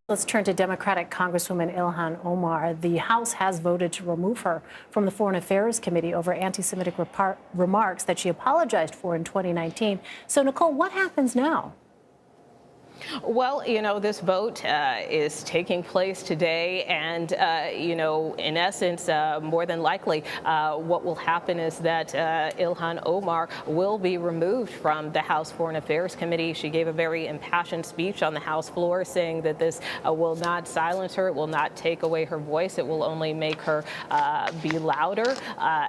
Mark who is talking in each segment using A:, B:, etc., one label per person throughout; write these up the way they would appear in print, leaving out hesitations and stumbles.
A: Let's turn to Democratic Congresswoman IlhanOmar. The House has voted to remove her from the Foreign Affairs Committee over anti-Semitic remarks that she apologized for in 2019. So, Nicole, what happens now?
B: Well, this vote is taking place today, and, in essence, more than likely, what will happen is that IlhanOmar will be removed from the House Foreign Affairs Committee. She gave a very impassioned speech on the House floor saying that this will not silence her, it will not take away her voice, it will only make her be louder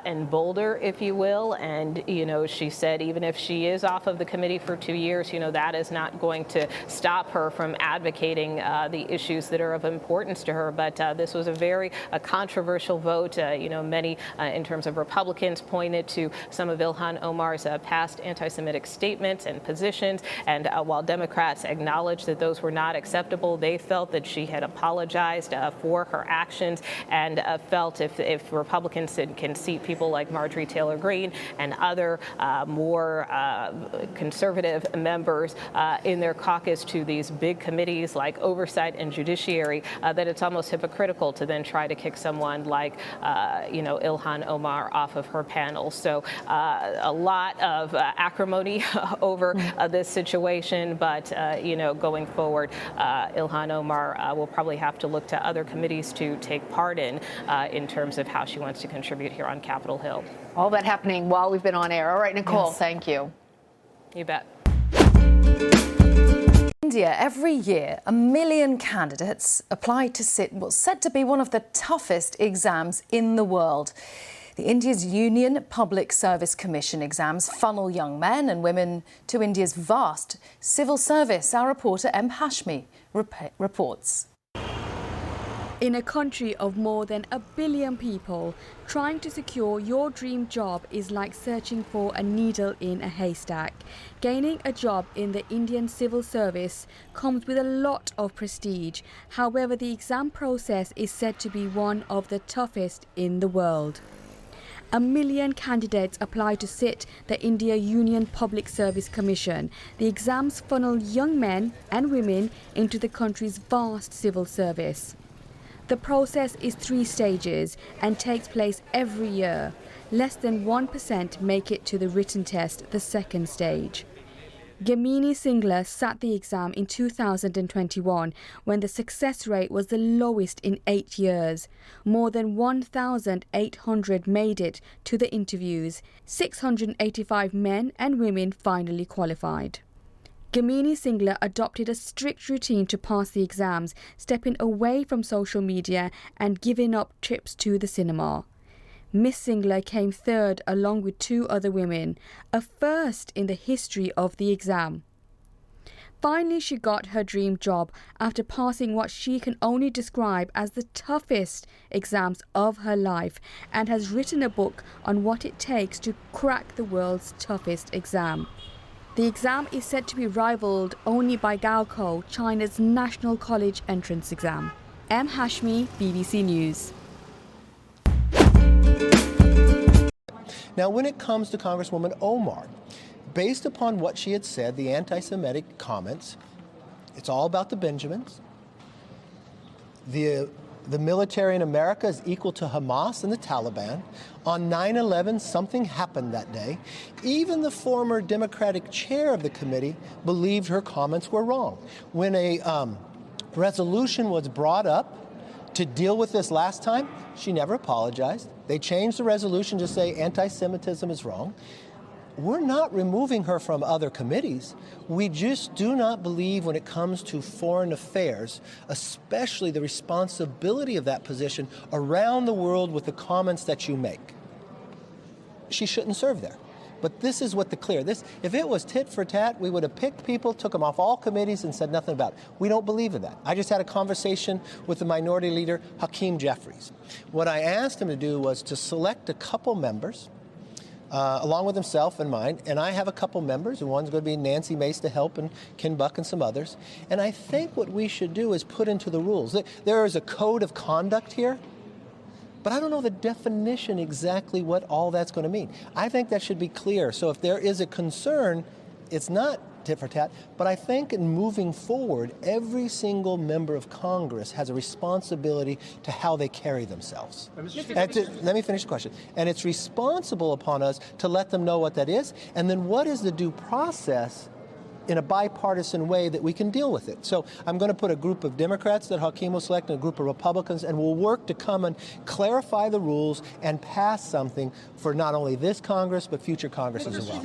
B: and bolder, if you will. And, she said even if she is off of the committee for 2 years, that is not going to stop her from advocating the issues that are of importance to her. But this was a very controversial vote. Many in terms of Republicans pointed to some of IlhanOmar's past anti-Semitic statements and positions. And while Democrats acknowledged that those were not acceptable, they felt that she had apologized for her actions, and felt if Republicans can seat people like Marjorie Taylor Greene and other more conservative members in their caucus to these big committees like Oversight and Judiciary, that it's almost hypocritical to then try to kick someone like, IlhanOmar off of her panel. So a lot of acrimony over this situation, but, going forward, IlhanOmar will probably have to look to other committees to take part in terms of how she wants to contribute here on Capitol Hill.
C: All that happening while we've been on air. All right, Nicole,
A: yes.
C: Thank you.
B: You bet.
D: India, every year, 1 million candidates apply to sit what's said to be one of the toughest exams in the world. The India's Union Public Service Commission exams funnel young men and women to India's vast civil service. Our reporter M. Hashmi reports.
E: In a country of more than 1 billion people, trying to secure your dream job is like searching for a needle in a haystack. Gaining a job in the Indian civil service comes with a lot of prestige. However, the exam process is said to be one of the toughest in the world. 1 million candidates apply to sit the India Union Public Service Commission. The exams funnel young men and women into the country's vast civil service. The process is 3 stages and takes place every year. Less than 1% make it to the written test, the second stage. Gamini Singla sat the exam in 2021 when the success rate was the lowest in 8 years. More than 1,800 made it to the interviews. 685 men and women finally qualified. Gamini Singla adopted a strict routine to pass the exams, stepping away from social media and giving up trips to the cinema. Miss Singla came third along with 2 other women, a first in the history of the exam. Finally, she got her dream job after passing what she can only describe as the toughest exams of her life, and has written a book on what it takes to crack the world's toughest exam. The exam is said to be rivaled only by Gaokao, China's national college entrance exam. M. Hashmi, BBC News.
F: Now, when it comes to Congresswoman Omar, based upon what she had said, the anti-Semitic comments, it's all about the Benjamins. The military in America is equal to Hamas and the Taliban. On 9/11, something happened that day. Even the former Democratic chair of the committee believed her comments were wrong. When a resolution was brought up to deal with this last time, she never apologized. They changed the resolution to say anti-Semitism is wrong. We're not removing her from other committees. We just do not believe when it comes to foreign affairs, especially the responsibility of that position around the world with the comments that you make. She shouldn't serve there. But this is what if it was tit for tat, we would have picked people, took them off all committees and said nothing about it. We don't believe in that. I just had a conversation with the minority leader, Hakeem Jeffries. What I asked him to do was to select a couple members, along with himself and mine, and I have a couple members, and one's going to be Nancy Mace to help, and Ken Buck and some others. And I think what we should do is put into the rules. There is a code of conduct here, but I don't know the definition exactly what all that's going to mean. I think that should be clear. So if there is a concern, it's not tit for tat. But I think in moving forward, every single member of Congress has a responsibility to how they carry themselves. Let me finish the question. And it's responsible upon us to let them know what that is, and then what is the due process in a bipartisan way that we can deal with it. So I'm going to put a group of Democrats that Hakeem will select and a group of Republicans, and we'll work to come and clarify the rules and pass something for not only this Congress, but future Congresses as well.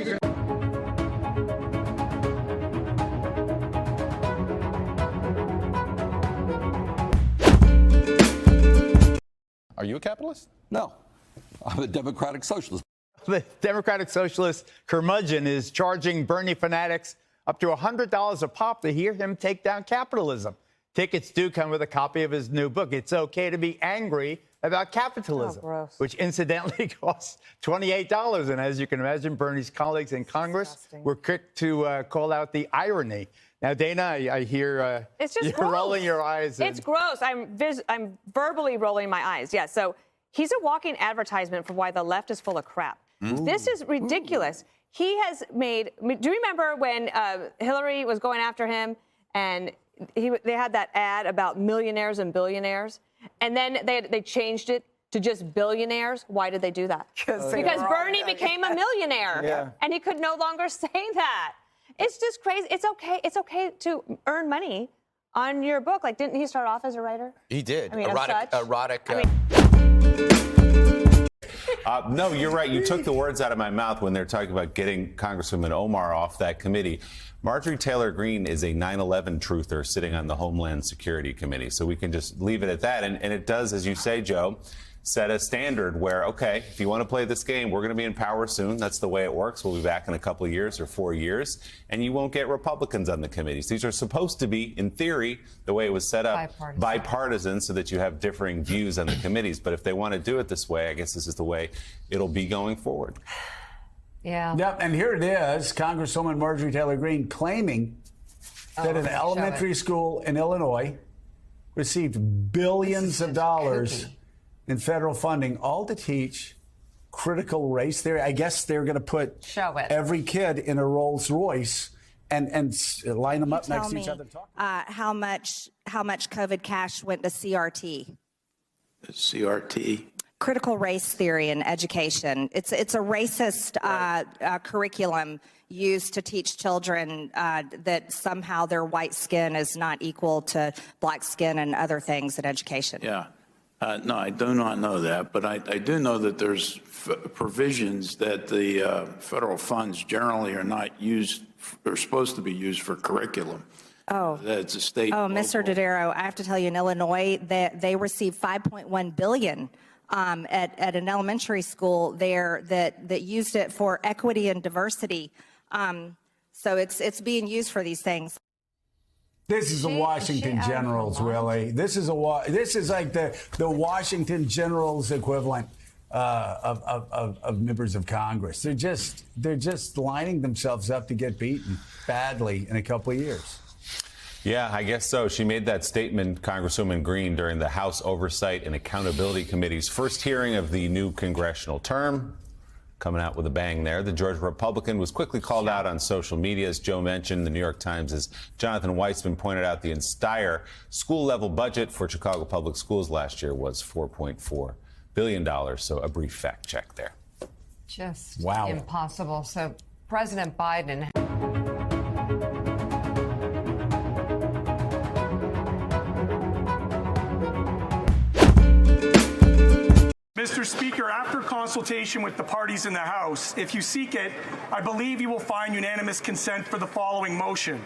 G: Are you a capitalist?
H: No, I'm a democratic socialist.
I: The Democratic Socialist curmudgeon is charging Bernie fanatics up to $100 a pop to hear him take down capitalism. Tickets do come with a copy of his new book, It's Okay to Be Angry About Capitalism, which incidentally costs $28. And as you can imagine, Bernie's colleagues in Congress were quick to call out the irony. Now, Dana, I hear
J: it's just
I: you're
J: gross.
I: rolling your eyes.
J: It's gross. I'm verbally rolling my eyes. Yeah, so he's a walking advertisement for why the left is full of crap. This is ridiculous. He has made, do you remember when Hillary was going after him and they had that ad about millionaires and billionaires? And then they changed it to just billionaires. Why did they do that? Because Bernie became a millionaire and he could no longer say that. It's just crazy. It's okay to earn money on your book. Like, didn't he start off as a writer?
G: He did.
J: I mean,
G: erotic. No, you're right. You took the words out of my mouth when they're talking about getting Congresswoman Omar off that committee. Marjorie Taylor Greene is a 9/11 truther sitting on the Homeland Security Committee. So we can just leave it at that. And it does, as you say, Joe, set a standard where, okay, if you want to play this game, we're going to be in power soon. That's the way it works. We'll be back in a couple of years or 4 years, and you won't get Republicans on the committees. These are supposed to be, in theory, the way it was set up, bipartisan, so that you have differing views on the committees. But if they want to do it this way, I guess this is the way it'll be going forward.
C: Yeah.
K: Yep, and here it is, Congresswoman Marjorie Taylor Greene claiming that an elementary school in Illinois received billions of dollars in federal funding, all to teach critical race theory. I guess they're going to put every kid in a Rolls Royce and line them up next to each other.
L: How much COVID cash went to CRT?
M: CRT?
L: Critical race theory in education. It's a racist curriculum used to teach children that somehow their white skin is not equal to black skin and other things in education.
M: Yeah. No, I do not know that, but I do know that there's provisions that the federal funds generally are not used, are supposed to be used for curriculum.
L: Oh,
M: that's a state.
L: Oh, Mr. Dodaro, I have to tell you, in Illinois, they received $5.1 billion at an elementary school there that used it for equity and diversity. So it's being used for these things.
K: This is the Washington Generals, Willie. This is like the Washington Generals equivalent of members of Congress. They're just lining themselves up to get beaten badly in a couple of years.
G: Yeah, I guess so. She made that statement, Congresswoman Greene, during the House Oversight and Accountability Committee's first hearing of the new congressional term. Coming out with a bang there. The Georgia Republican was quickly called out on social media. As Joe mentioned, the New York Times' Jonathan Weissman pointed out the entire school-level budget for Chicago public schools last year was $4.4 billion. So a brief fact check there.
C: Just impossible. So President Biden...
N: Mr. Speaker, after consultation with the parties in the House, if you seek it, I believe you will find unanimous consent for the following motion.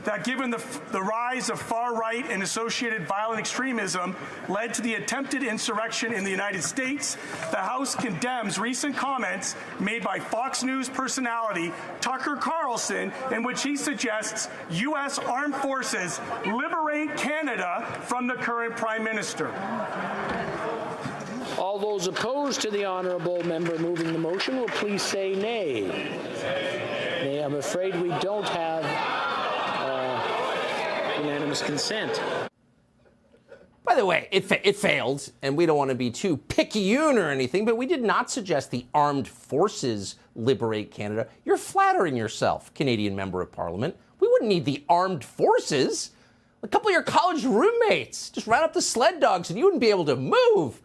N: That given the rise of far-right and associated violent extremism led to the attempted insurrection in the United States, the House condemns recent comments made by Fox News personality Tucker Carlson in which he suggests U.S. armed forces liberate Canada from the current Prime Minister.
O: All those opposed to the honourable member moving the motion will please say nay. Nay, I'm afraid we don't have unanimous consent.
P: By the way, it failed, and we don't want to be too picayune or anything, but we did not suggest the armed forces liberate Canada. You're flattering yourself, Canadian Member of Parliament. We wouldn't need the armed forces. A couple of your college roommates just round up the sled dogs and you wouldn't be able to move.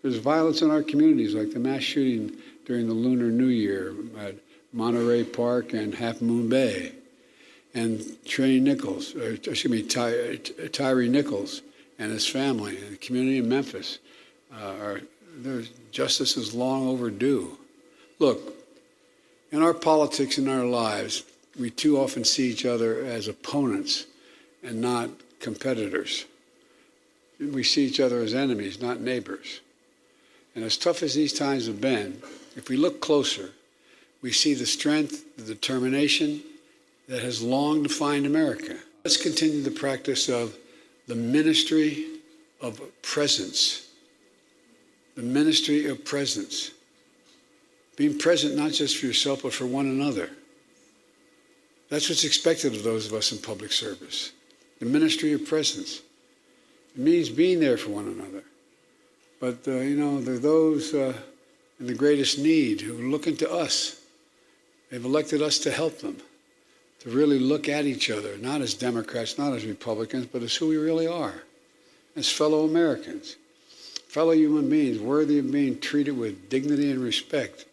Q: There's violence in our communities, like the mass shooting during the Lunar New Year at Monterey Park and Half Moon Bay. And Tyree Nichols and his family and the community in Memphis, their justice is long overdue. Look, in our politics and our lives, we too often see each other as opponents and not competitors. We see each other as enemies, not neighbors. And as tough as these times have been, if we look closer, we see the strength, the determination that has long defined America. Let's continue the practice of the ministry of presence. The ministry of presence. Being present not just for yourself, but for one another. That's what's expected of those of us in public service. The ministry of presence. It means being there for one another. But, there are those in the greatest need who are looking to us. They've elected us to help them, to really look at each other, not as Democrats, not as Republicans, but as who we really are, as fellow Americans, fellow human beings, worthy of being treated with dignity and respect.